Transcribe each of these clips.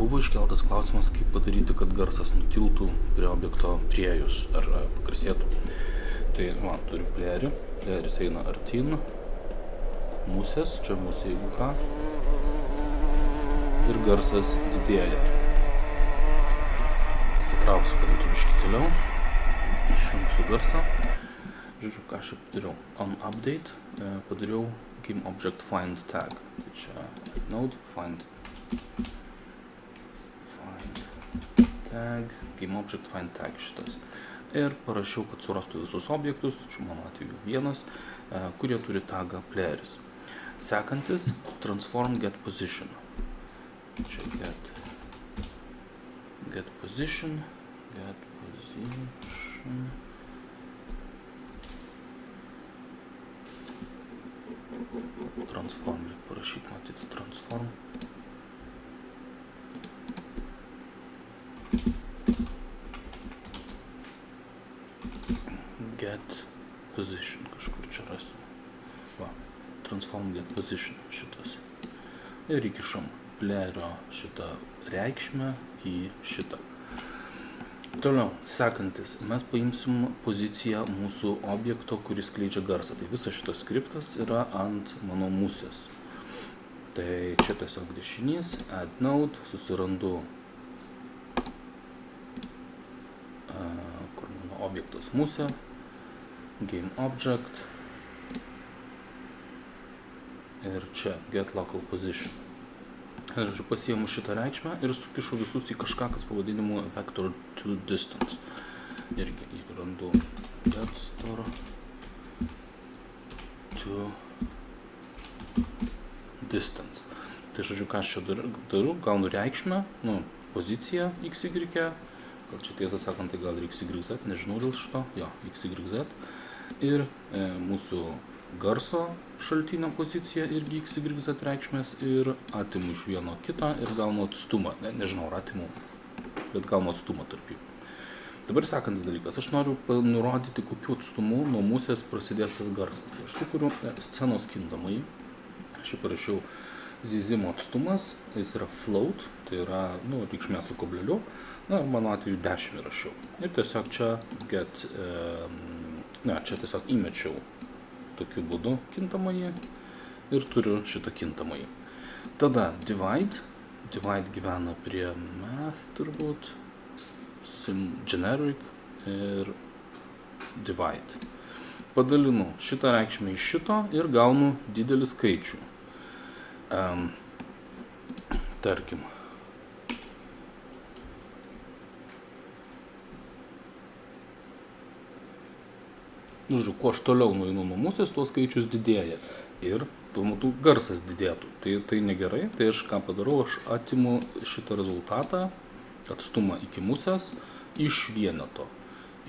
Buvo iškeltas klausimas, kaip padaryti, kad garsas nutiltų prie objekto priejus ar pagarsėtų. Tai, turiu playerį, playeris eina artyn, musės, čia musė jeigu ką, ir garsas didėja. Pasitrauksiu, kad būtų biškį toliau, išjungsiu garsą. Žiūrėjau, ką aš padariau. On update padariau game object find tag. Tai čia node find tag, game object find tag šitas. Ir parašiau, kad surastų visus objektus, šiuo mano atveju vienas, kurie turi tagą playeris. Sekantis, transform get position. Čia get position. Transform, reikia parašyti, matyti transform. Get position, kažkur čia rasiu. Transform get position šitas. Ir įkišam playerio šitą reikšmę į šitą. Toliau, sekantis, mes paimsim poziciją mūsų objekto, kuris skleidžia garsą. Tai visas šitas skriptas yra ant mano musės. Tai čia tiesiog dešinys, add node, susirandu kur mano objektas musė, game object ir čia get local position. Ir aš pasiimu šitą reikšmę ir sukišu visus į kažką, kas pavadinimu vector to distance. Irgi randu vector to distance. Tai žodžiu, ką aš čia darau, gaunu reikšmę, poziciją xy, gal čia tiesą sakant, tai gal ir xyz, nežinau dėl šito, xyz. Ir mūsų garso šaltinio poziciją irgi xyz reikšmės ir atimu iš vieno kitą ir gaunu atstumą. Nežinau, ar atimu, bet gaunu atstumą tarp jų. Dabar sekantis dalykas, aš noriu nurodyti, kokiu atstumu nuo musės prasidės tas garsas. Tai aš sukuriu scenos kintamąjį. Aš čia parašiau zyzimo atstumas, jis yra float, tai yra reikšmė su kableliu. Mano atveju 10 įrašiau. Ir tiesiog čia čia tiesiog įmečiau tokiu būdu kintamąjį ir turiu šitą kintamąjį. Tada divide gyvena prie math turbūt, generic ir divide. Padalinu šitą reikšmę iš šito ir gaunu didelį skaičių. Tarkim. Kuo aš toliau nueinu nuo musės, tuo skaičius didėja ir tuo metu garsas didėtų. Tai negerai, tai aš ką padarau, aš atimu šitą rezultatą, atstumą iki musės, iš vieneto.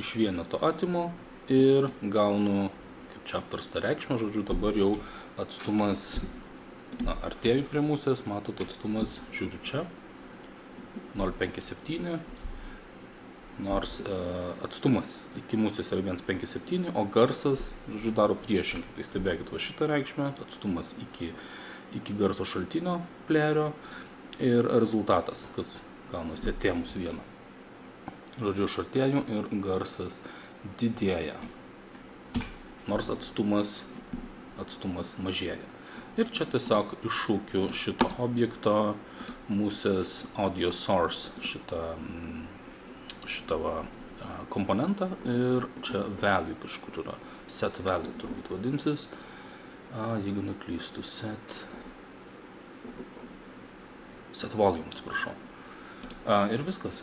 Iš vieneto atimu ir gaunu, kaip čia apversta reikšmė, žodžiu, dabar jau atstumas, artėju prie musės, matot atstumas, žiūriu čia, 0,57. Nors atstumas iki musės yra 1,57, o garsas, žodžiu, daro priešingai. Tai stebėkit va šitą reikšmę, atstumas iki garso šaltinio playerio ir rezultatas, kas gaunasi atėmus vieną. Žodžiu, aš artėju ir garsas didėja, nors atstumas mažėja. Ir čia tiesiog iššūkiu šito objekto musės audio source šitą komponentą ir čia value kažkur yra, set value turbūt vadinsis, jeigu neklystu, set volume, atsiprašau. Ir viskas.